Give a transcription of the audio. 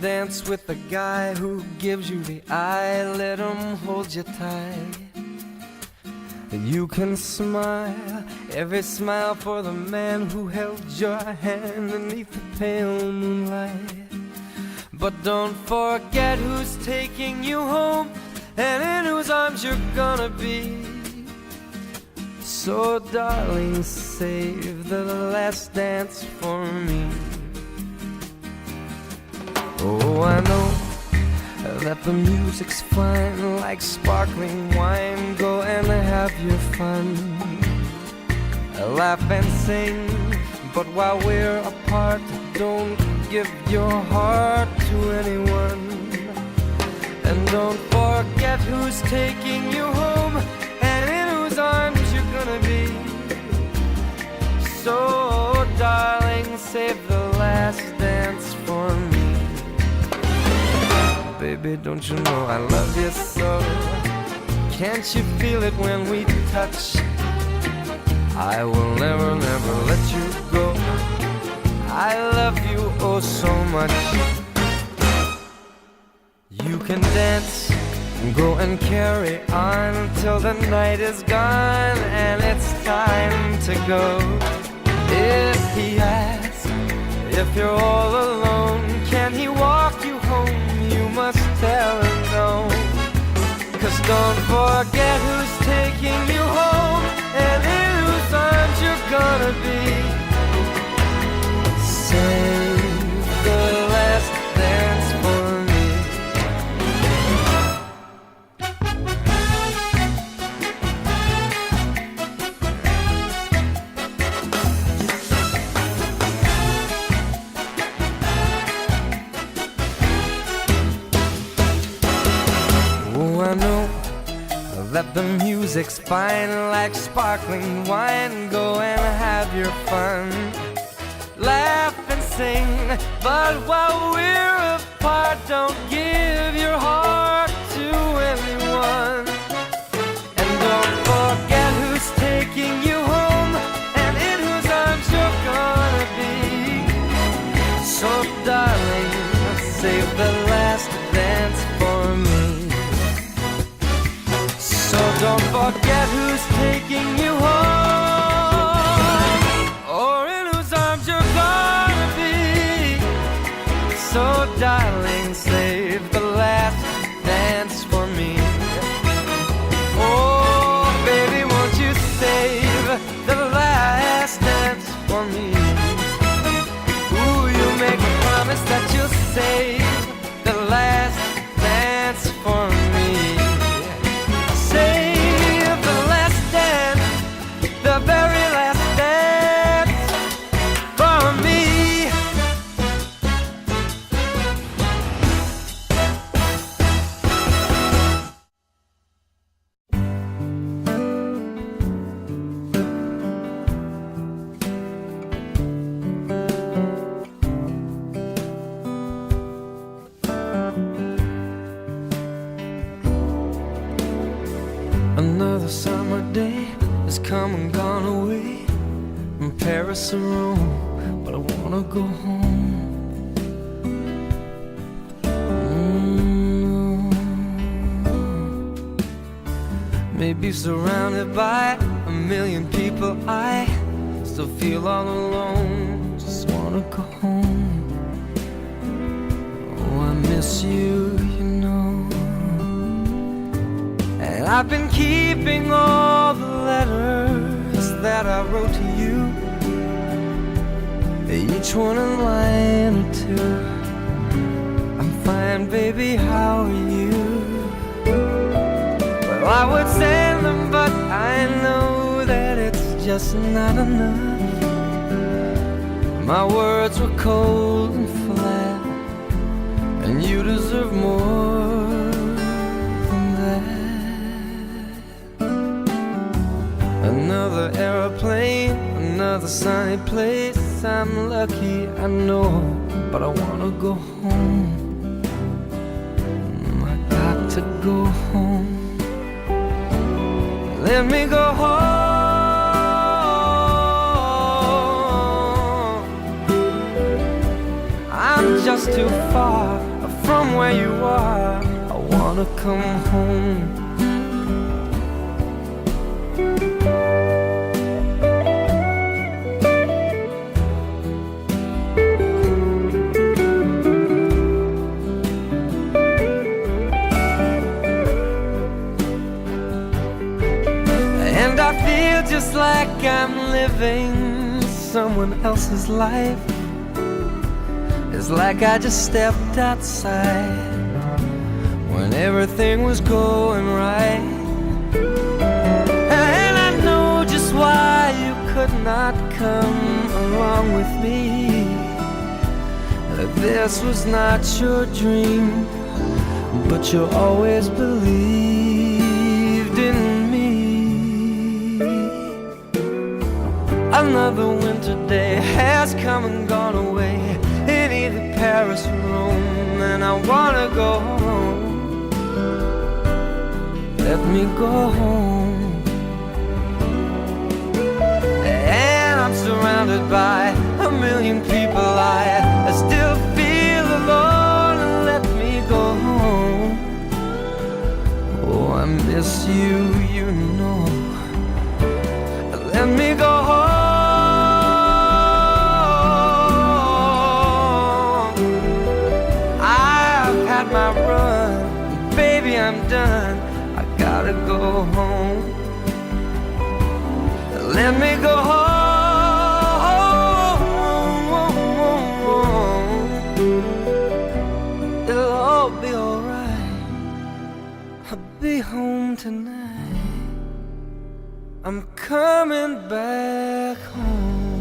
dance with the guy who gives you the eye. Let him hold you tight. And you can smile, every smile for the man who held your hand beneath the pale moonlight. But don't forget who's taking you home and in whose arms you're gonna be. So darling, save the last dance for me. Oh, I know that the music's fine, like sparkling wine. Go and have your fun, laugh and sing. But while we're apart, don't give your heart to anyone. And don't forget who's taking you home and in whose arms you're gonna be. So darling, save the last dance for me. Baby, don't you know I love you so? Can't you feel it when we touch? I will never, never let you go. I love you oh so much. You can dance, go and carry on till the night is gone and it's time to go. If he asks if you're all alone, can he walk you home? You must tell him no. 'Cause don't forget who's taking you home and in whose arms you're gonna be. Save the last dance for me. I know that the music's fine, like sparkling wine. Go and have your fun, laugh and sing. But while we're apart, don't give your heart to anyone. And don't forget who's taking you home and in whose arms you're gonna be. So darling, save the last dance for me. So don't forget who's taking you home or in whose arms you're gonna be. So darling, save the last dance for me. Oh baby, won't you save the last dance for me? Ooh, you make a promise that you'll save the last dance for me. Save the last dance, the very last dance for me. Another summer day has come and gone away from Paris or Rome, but I wanna go home. Maybe surrounded by a million people, I still feel all alone. Just wanna go home. Oh, I miss you, you know. And I've been keeping all the letters that I wrote to you, each one a line or two. I'm fine, baby, how are you? Well, I would send them, but I know that it's just not enough. My words were cold and flat, and you deserve more than that. Another airplane, another sunny place. I'm lucky, I know, but I wanna go home. I got to go home. Let me go home. I'm I'm just too far from where you are. I wanna come home. And I feel just like I'm living someone else's life. It's like I just stepped outside when everything was going right. And I know just why you could not come along with me. This was not your dream, but you always believed in me. Another winter day has come and gone away in either Paris or Rome, and I wanna go home. Let me go home. And I'm surrounded by a million people. I still feel alone. Let me go home. Oh, I miss you, you know. Let me go home. My run, baby, I'm done. I gotta go home. Let me go home. It'll all be alright. I'll be home tonight. I'm coming back home.